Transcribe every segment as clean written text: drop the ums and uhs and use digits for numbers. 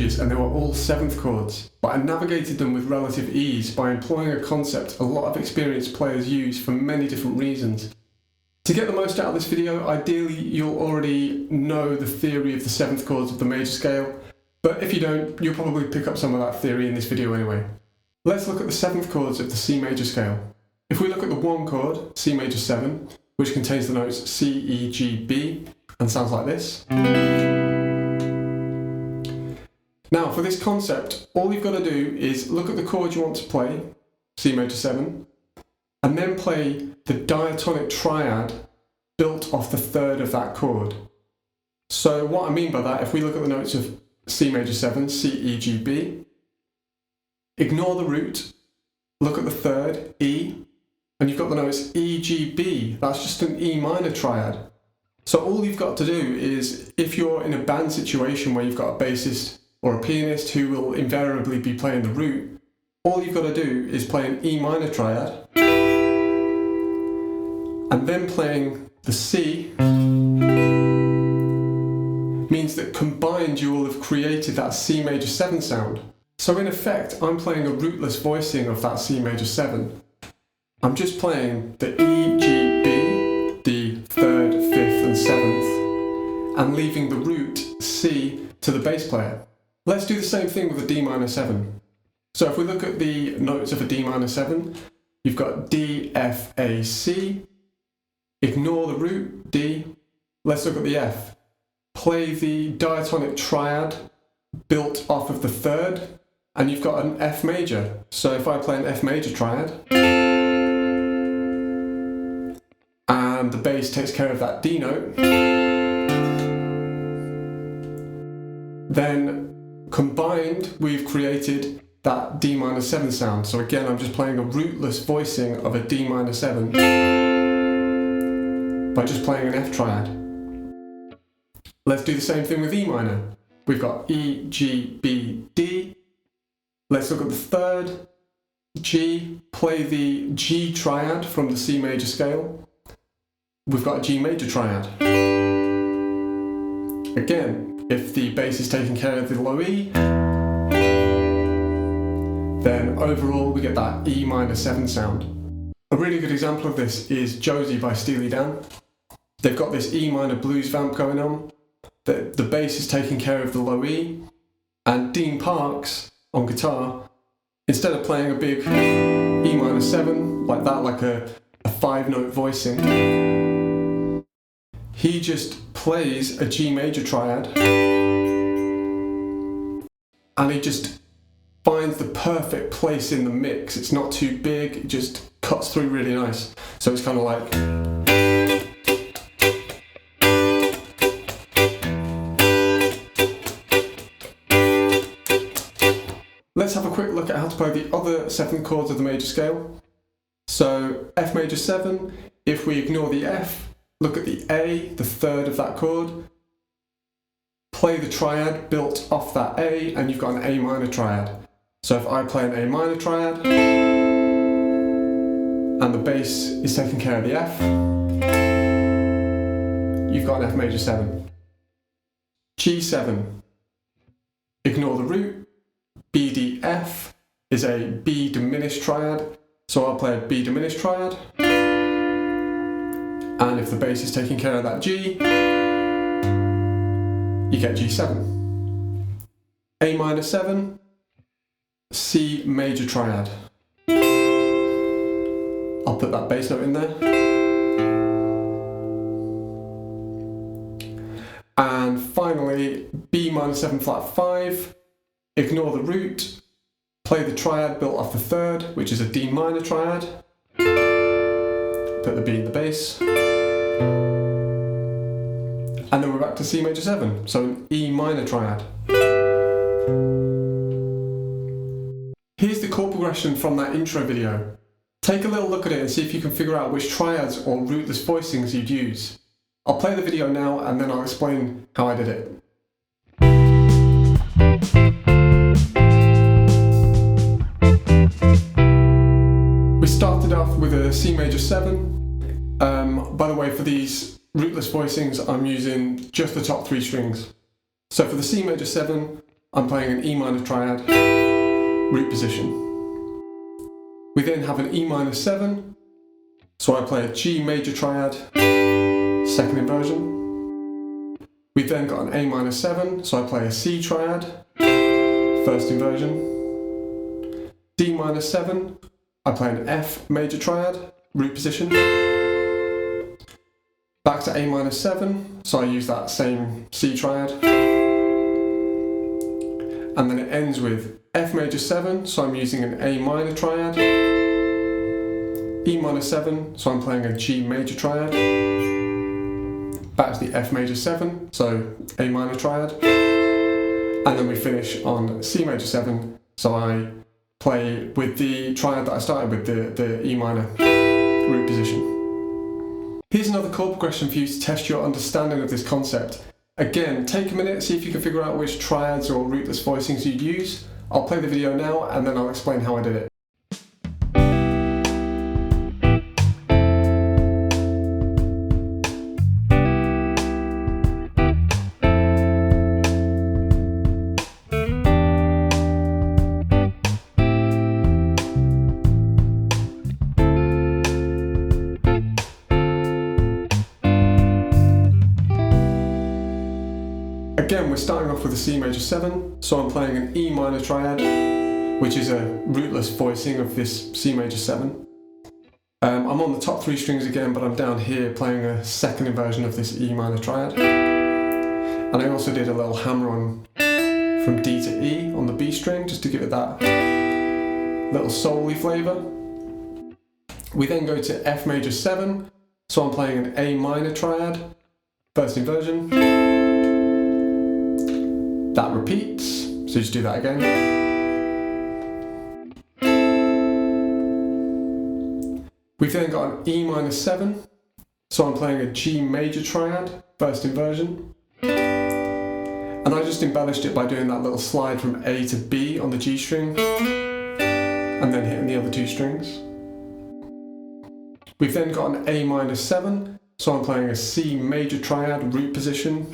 changes and they were all 7th chords, but I navigated them with relative ease by employing a concept a lot of experienced players use for many different reasons. To get the most out of this video, ideally you'll already know the theory of the 7th chords of the major scale, but if you don't, you'll probably pick up some of that theory in this video anyway. Let's look at the 7th chords of the C major scale. If we look at the 1 chord, C major 7, which contains the notes C, E, G, B, and sounds like this. Now for this concept, all you've got to do is look at the chord you want to play, C major 7, and then play the diatonic triad built off the 3rd of that chord. So what I mean by that, if we look at the notes of C major 7, C, E, G, B, ignore the root, look at the 3rd, E, and you've got the notes E, G, B. That's just an E minor triad. So all you've got to do is, if you're in a band situation where you've got a bassist or a pianist who will invariably be playing the root, all you've got to do is play an E minor triad, and then playing the C means that combined you will have created that C major 7 sound. So in effect, I'm playing a rootless voicing of that C major 7. I'm just playing the E, G, B, the 3rd, 5th and 7th, and leaving the root C to the bass player. Let's do the same thing with a D minor 7. So if we look at the notes of a D minor 7, you've got D, F, A, C. Ignore the root, D. Let's look at the F. Play the diatonic triad built off of the 3rd, and you've got an F major. So if I play an F major triad, and the bass takes care of that D note, then combined we've created that D minor 7 sound. So again, I'm just playing a rootless voicing of a D minor 7 by just playing an F triad. Let's do the same thing with E minor. We've got E, G, B, D. Let's look at the 3rd, G, play the G triad from the C major scale. We've got a G major triad. Again, if the bass is taking care of the low E, then overall we get that E minor 7 sound. A really good example of this is Josie by Steely Dan. They've got this E minor blues vamp going on. The bass is taking care of the low E, and Dean Parks on guitar, instead of playing a big E minor 7 like that, like a 5-note voicing, he just plays a G major triad, and he just finds the perfect place in the mix. It's not too big, it just cuts through really nice. So it's kind of like, let's have a quick look at how to play the other 7th chords of the major scale. So F major 7, if we ignore the F, look at the A, the 3rd of that chord, play the triad built off that A, and you've got an A minor triad. So if I play an A minor triad, and the bass is taking care of the F, you've got an F major 7. G7, ignore the root. B, D, F is a B diminished triad, so I'll play a B diminished triad, and if the bass is taking care of that G, you get G7. A minor 7, C major triad. I'll put that bass note in there. And finally, B minor 7 flat 5, ignore the root, play the triad built off the 3rd, which is a D minor triad, put the B in the bass, and then we're back to C major 7, so an E minor triad. Here's the chord progression from that intro video. Take a little look at it and see if you can figure out which triads or rootless voicings you'd use. I'll play the video now and then I'll explain how I did it. We started off with a C major 7. By the way, for these rootless voicings, I'm using just the top 3 strings. So for the C major 7, I'm playing an E minor triad, root position. We then have an E minor 7, so I play a G major triad, second inversion. We've then got an A minor 7, so I play a C triad, first inversion. D minor 7, I play an F major triad, root position. Back to A minor 7, so I use that same C triad. And then it ends with F major 7, so I'm using an A minor triad. E minor 7, so I'm playing a G major triad. Back to the F major 7, so A minor triad. And then we finish on C major 7, so I play with the triad that I started with, the E minor root position. Here's another chord progression for you to test your understanding of this concept. Again, take a minute, see if you can figure out which triads or rootless voicings you'd use. I'll play the video now and then I'll explain how I did it. Again, we're starting off with a C major 7, so I'm playing an E minor triad, which is a rootless voicing of this C major 7. I'm on the top 3 strings again, but I'm down here playing a second inversion of this E minor triad. And I also did a little hammer on from D to E on the B string, just to give it that little soul-y flavour. We then go to F major 7, so I'm playing an A minor triad, first inversion. That repeats, so just do that again. We've then got an E minor 7, so I'm playing a G major triad, first inversion. And I just embellished it by doing that little slide from A to B on the G string, and then hitting the other 2 strings. We've then got an A minor 7, so I'm playing a C major triad, root position.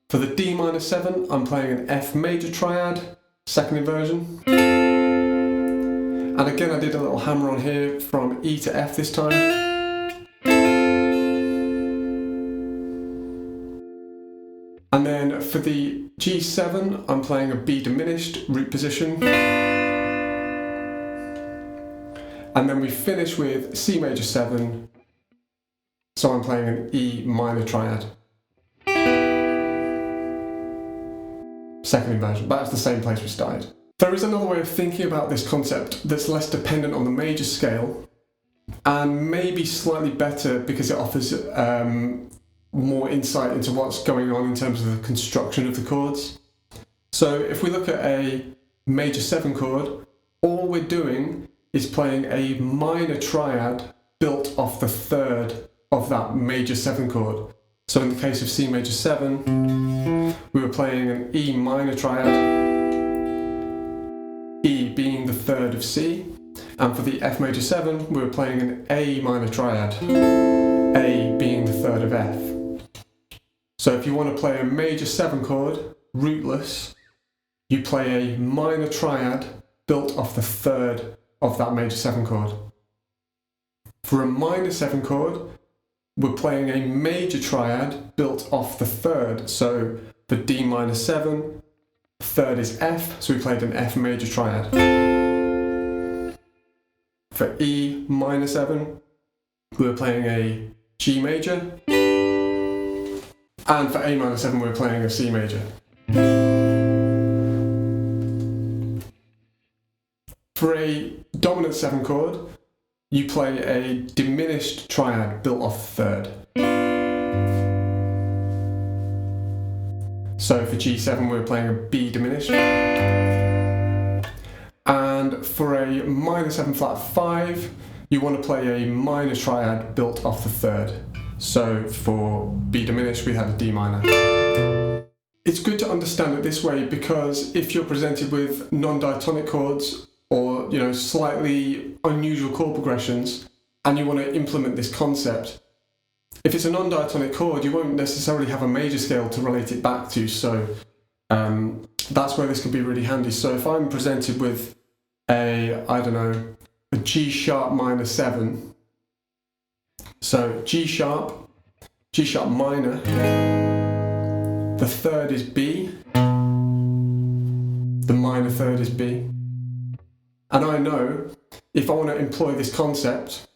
For the D minor 7, I'm playing an F major triad, second inversion. And again, I did a little hammer on here from E to F this time. And then for the G7, I'm playing a B diminished, root position. And then we finish with C major 7, so I'm playing an E minor triad. Second inversion, that's the same place we started. There is another way of thinking about this concept that's less dependent on the major scale and maybe slightly better because it offers more insight into what's going on in terms of the construction of the chords. So if we look at a major 7 chord, all we're doing is playing a minor triad built off the third of that major 7 chord. So in the case of C major 7, we were playing an E minor triad, E being the third of C, and for the F major 7, we were playing an A minor triad, A being the third of F. So if you want to play a major 7 chord, rootless, you play a minor triad built off the third of that major 7 chord. For a minor 7 chord, we're playing a major triad built off the third. So for D minor 7, third is F, so we played an F major triad. For E minor 7, we were playing a G major. And for A minor 7, we were playing a C major. For a dominant 7 chord, you play a diminished triad built off third. So for G7 we're playing a B diminished. And for a minor 7 flat 5, you want to play a minor triad built off the third. So for B diminished we had a D minor. It's good to understand it this way because if you're presented with non-diatonic chords or slightly unusual chord progressions and you want to implement this concept, if it's a non-diatonic chord, you won't necessarily have a major scale to relate it back to, so that's where this can be really handy. So if I'm presented with a G sharp minor 7, so G sharp minor, the third is B, the minor third is B. And I know if I want to employ this concept,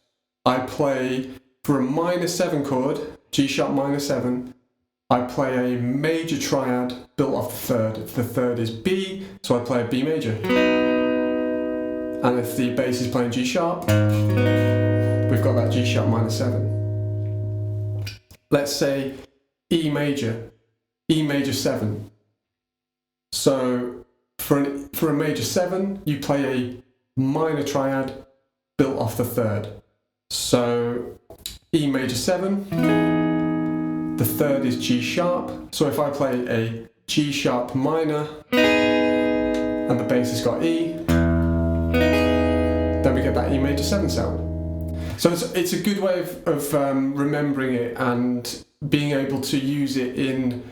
I play for a minor 7 chord, G sharp minor 7, I play a major triad built off the third. If the third is B, so I play a B major. And if the bass is playing G sharp, we've got that G sharp minor 7. Let's say E major 7. So for a major 7, you play a minor triad built off the third. So E major 7, the third is G sharp. So if I play a G sharp minor and the bass has got E, then we get that E major 7 sound. So it's a good way of remembering it and being able to use it in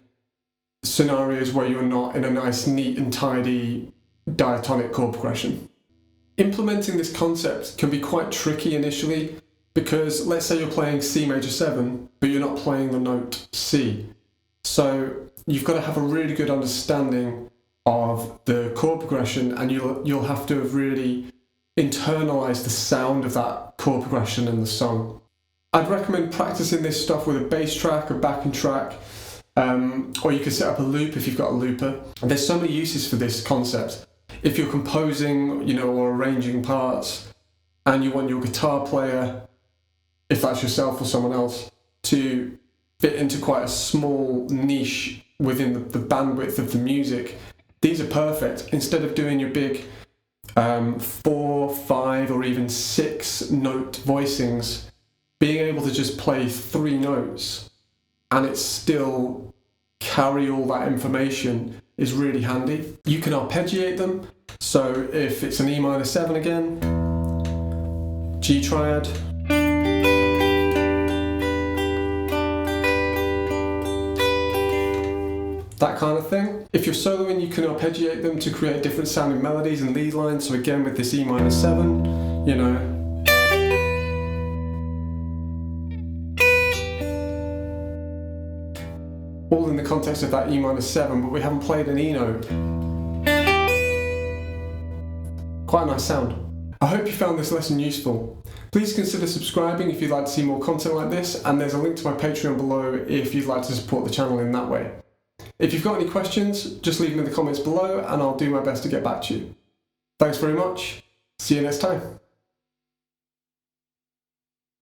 scenarios where you're not in a nice, neat and tidy diatonic chord progression. Implementing this concept can be quite tricky initially because let's say you're playing C major 7, but you're not playing the note C. So you've got to have a really good understanding of the chord progression, and you'll have to have really internalised the sound of that chord progression in the song. I'd recommend practicing this stuff with a bass track, a backing track, or you could set up a loop if you've got a looper. And there's so many uses for this concept. If you're composing, or arranging parts, and you want your guitar player, if that's yourself or someone else, to fit into quite a small niche within the bandwidth of the music, these are perfect. Instead of doing your big 4, 5, or even 6 note voicings, being able to just play 3 notes and it still carry all that information is really handy. You can arpeggiate them. So if it's an E minor 7 again, G triad, that kind of thing. If you're soloing, you can arpeggiate them to create different sounding melodies and lead lines. So again, with this E minor 7, all in the context of that E minor 7, but we haven't played an E note. Quite a nice sound. I hope you found this lesson useful. Please consider subscribing if you'd like to see more content like this, and there's a link to my Patreon below if you'd like to support the channel in that way. If you've got any questions, just leave them in the comments below and I'll do my best to get back to you. Thanks very much. See you next time.